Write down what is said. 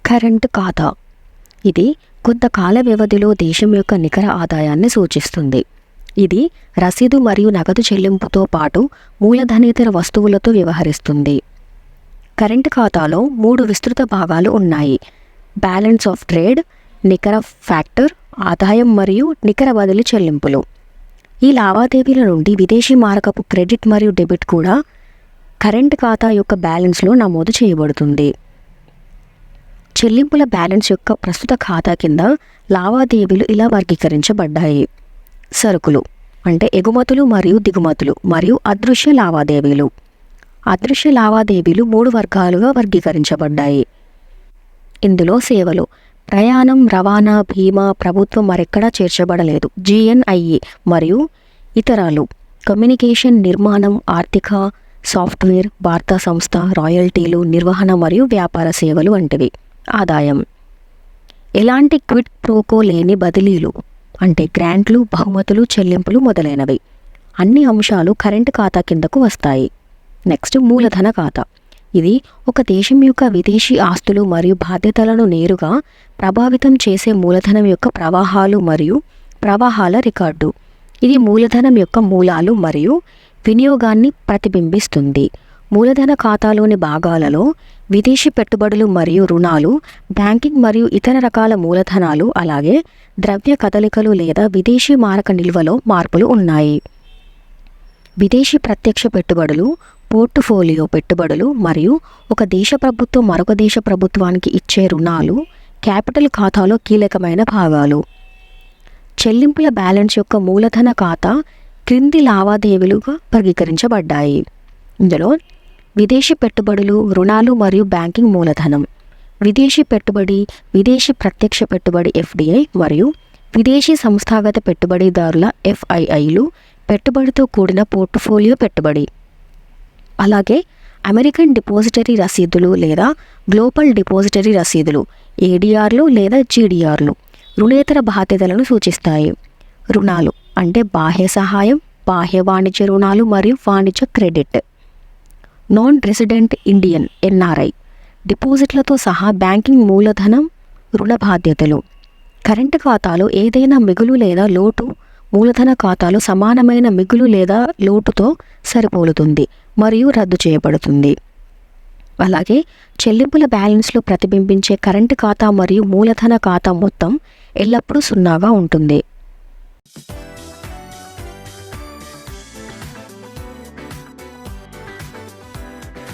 Current ఖాతా ఇది కొంతకాల వ్యవధిలో దేశం యొక్క నికర ఆదాయాన్ని సూచిస్తుంది. ఇది రసీదు మరియు నగదు చెల్లింపుతో పాటు మూలధనేతర వస్తువులతో వ్యవహరిస్తుంది. కరెంటు ఖాతాలో 3 విస్తృత భాగాలు ఉన్నాయి: బ్యాలెన్స్ ఆఫ్ ట్రేడ్, నికర ఫ్యాక్టర్, ఆదాయం మరియు నికర బదిలీ చెల్లింపులు. ఈ లావాదేవీల నుండి విదేశీ మారకపు క్రెడిట్ మరియు డెబిట్ కూడా కరెంటు ఖాతా యొక్క బ్యాలెన్స్లో నమోదు చేయబడుతుంది. చెల్లింపుల బ్యాలెన్స్ యొక్క ప్రస్తుత ఖాతా కింద లావాదేవీలు ఇలా వర్గీకరించబడ్డాయి: సరుకులు అంటే ఎగుమతులు మరియు దిగుమతులు మరియు అదృశ్య లావాదేవీలు. అదృశ్య లావాదేవీలు 3 వర్గాలుగా వర్గీకరించబడ్డాయి. ఇందులో సేవలు, ప్రయాణం, రవాణా, బీమా, ప్రభుత్వం మరెక్కడా చేర్చబడలేదు, GNIA, మరియు ఇతరాలు, కమ్యూనికేషన్, నిర్మాణం, ఆర్థిక, సాఫ్ట్వేర్, వార్తా సంస్థ, రాయల్టీలు, నిర్వహణ మరియు వ్యాపార సేవలు వంటివి. ఆదాయం ఎలాంటి క్విడ్ ప్రోకో లేని బదిలీలు అంటే గ్రాంట్లు, బహుమతులు, చెల్లింపులు మొదలైనవి. అన్ని అంశాలు కరెంటు ఖాతా కిందకు వస్తాయి. నెక్స్ట్ మూలధన ఖాతా. ఇది ఒక దేశం యొక్క విదేశీ ఆస్తులు మరియు బాధ్యతలను నేరుగా ప్రభావితం చేసే మూలధనం యొక్క ప్రవాహాలు మరియు ప్రవాహాల రికార్డు. ఇది మూలధనం యొక్క మూలాలు మరియు వినియోగాన్ని ప్రతిబింబిస్తుంది. మూలధన ఖాతాలోని భాగాలలో విదేశీ పెట్టుబడులు మరియు రుణాలు, బ్యాంకింగ్ మరియు ఇతర రకాల మూలధనాలు, అలాగే ద్రవ్య కదలికలు లేదా విదేశీ మారక నిల్వలో మార్పులు ఉన్నాయి. విదేశీ ప్రత్యక్ష పెట్టుబడులు, పోర్ట్ఫోలియో పెట్టుబడులు మరియు ఒక దేశ ప్రభుత్వం మరొక దేశ ప్రభుత్వానికి ఇచ్చే రుణాలు క్యాపిటల్ ఖాతాలో కీలకమైన భాగాలు. చెల్లింపుల బ్యాలెన్స్ యొక్క మూలధన ఖాతా క్రింది లావాదేవీలుగా వర్గీకరించబడ్డాయి. ఇందులో విదేశీ పెట్టుబడులు, రుణాలు మరియు బ్యాంకింగ్ మూలధనం, విదేశీ పెట్టుబడి, విదేశీ ప్రత్యక్ష పెట్టుబడి FDI మరియు విదేశీ సంస్థాగత పెట్టుబడిదారుల FIIలు, పెట్టుబడితో కూడిన పోర్ట్ఫోలియో పెట్టుబడి. అలాగే అమెరికన్ డిపాజిటరీ రసీదులు లేదా గ్లోబల్ డిపాజిటరీ రసీదులు ADRలు లేదా GDRలు రుణేతర బాధ్యతలను సూచిస్తాయి. రుణాలు అంటే బాహ్య సహాయం, బాహ్య వాణిజ్య రుణాలు మరియు వాణిజ్య credit. Non resident Indian NRI డిపాజిట్లతో సహా బ్యాంకింగ్ మూలధనం, రుణ బాధ్యతలు. కరెంటు ఖాతాలో ఏదైనా మిగులు లేదా లోటు మూలధన ఖాతాలో సమానమైన మిగులు లేదా లోటుతో సరిపోలుతుంది మరియు రద్దు చేయబడుతుంది. అలాగే చెల్లింపుల బ్యాలెన్స్లో ప్రతిబింబించే కరెంటు ఖాతా మరియు మూలధన ఖాతా మొత్తం ఎల్లప్పుడూ 0గా ఉంటుంది.